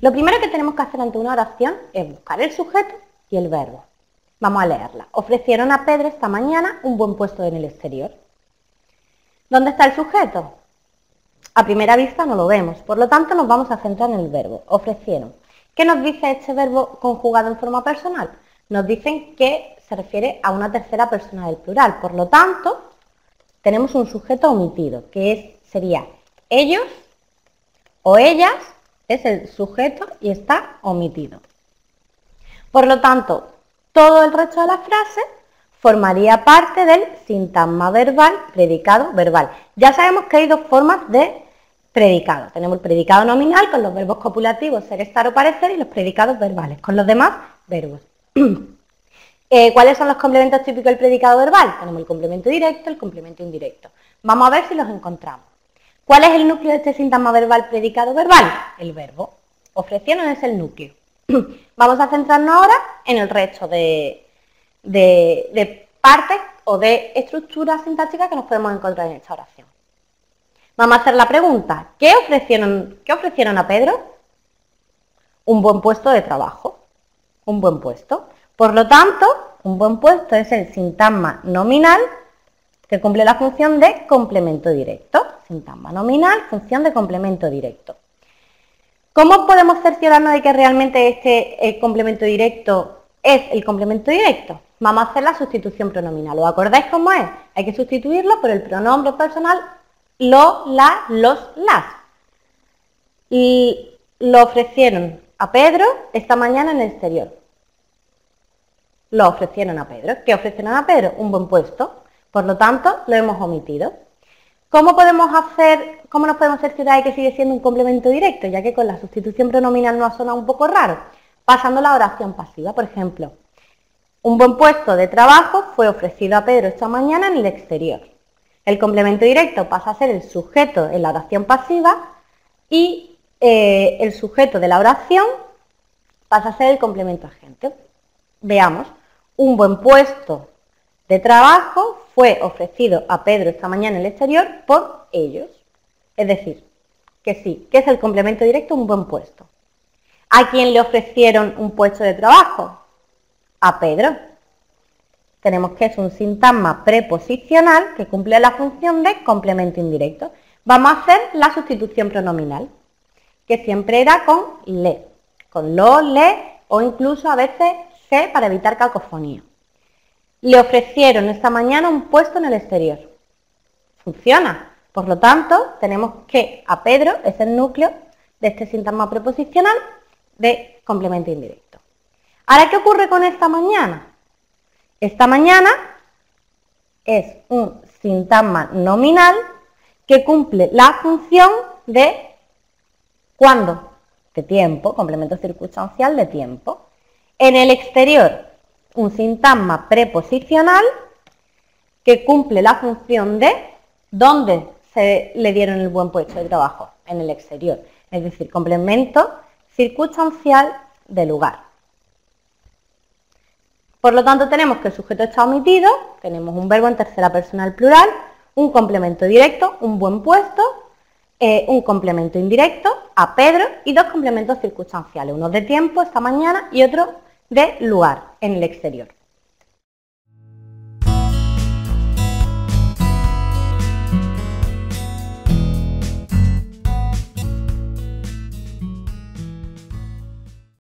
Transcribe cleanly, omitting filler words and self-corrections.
Lo primero que tenemos que hacer ante una oración es buscar el sujeto y el verbo. Vamos a leerla. Ofrecieron a Pedro esta mañana un buen puesto en el exterior. ¿Dónde está el sujeto? A primera vista no lo vemos, por lo tanto nos vamos a centrar en el verbo. Ofrecieron. ¿Qué nos dice este verbo conjugado en forma personal? Nos dicen que se refiere a una tercera persona del plural, por lo tanto tenemos un sujeto omitido, que sería ellos o ellas, es el sujeto y está omitido. Por lo tanto, todo el resto de la frase formaría parte del sintagma verbal, predicado verbal. Ya sabemos que hay dos formas de predicado. Tenemos el predicado nominal con los verbos copulativos ser, estar o parecer y los predicados verbales con los demás verbos. ¿Cuáles son los complementos típicos del predicado verbal? Tenemos el complemento directo, el complemento indirecto. Vamos a ver si los encontramos. ¿Cuál es el núcleo de este sintagma verbal predicado verbal? El verbo. Ofrecieron es el núcleo. Vamos a centrarnos ahora en el resto de partes o de estructuras sintácticas que nos podemos encontrar en esta oración. Vamos a hacer la pregunta, ¿qué ofrecieron a Pedro? Un buen puesto de trabajo, un buen puesto. Por lo tanto, un buen puesto es el sintagma nominal que cumple la función de complemento directo. Sintagma nominal, función de complemento directo. ¿Cómo podemos cerciorarnos de que realmente este complemento directo es el complemento directo? Vamos a hacer la sustitución pronominal. ¿Os acordáis cómo es? Hay que sustituirlo por el pronombre personal lo, la, los, las. Y lo ofrecieron a Pedro esta mañana en el exterior. Lo ofrecieron a Pedro. ¿Qué ofrecieron a Pedro? Un buen puesto. Por lo tanto, lo hemos omitido. ¿Cómo nos podemos cerciorar de que sigue siendo un complemento directo? Ya que con la sustitución pronominal nos ha sonado un poco raro. Pasando a la oración pasiva, por ejemplo. Un buen puesto de trabajo fue ofrecido a Pedro esta mañana en el exterior. El complemento directo pasa a ser el sujeto en la oración pasiva y el sujeto de la oración pasa a ser el complemento agente. Veamos, un buen puesto de trabajo fue ofrecido a Pedro esta mañana en el exterior por ellos. Es decir, que sí, que es el complemento directo un buen puesto. ¿A quién le ofrecieron un puesto de trabajo? A Pedro. Tenemos que es un sintagma preposicional que cumple la función de complemento indirecto. Vamos a hacer la sustitución pronominal, que siempre era con le, con lo, le o incluso a veces se para evitar cacofonía. Le ofrecieron esta mañana un puesto en el exterior. Funciona. Por lo tanto, tenemos que a Pedro es el núcleo de este sintagma preposicional de complemento indirecto. Ahora, ¿qué ocurre con esta mañana? Esta mañana es un sintagma nominal que cumple la función de ¿cuándo? De tiempo, complemento circunstancial de tiempo. En el exterior, un sintagma preposicional que cumple la función de ¿dónde se le dieron el buen puesto de trabajo? En el exterior, es decir, complemento circunstancial de lugar. Por lo tanto, tenemos que el sujeto está omitido, tenemos un verbo en tercera persona del plural, un complemento directo, un buen puesto, un complemento indirecto, a Pedro, y dos complementos circunstanciales, uno de tiempo, esta mañana, y otro de lugar, en el exterior.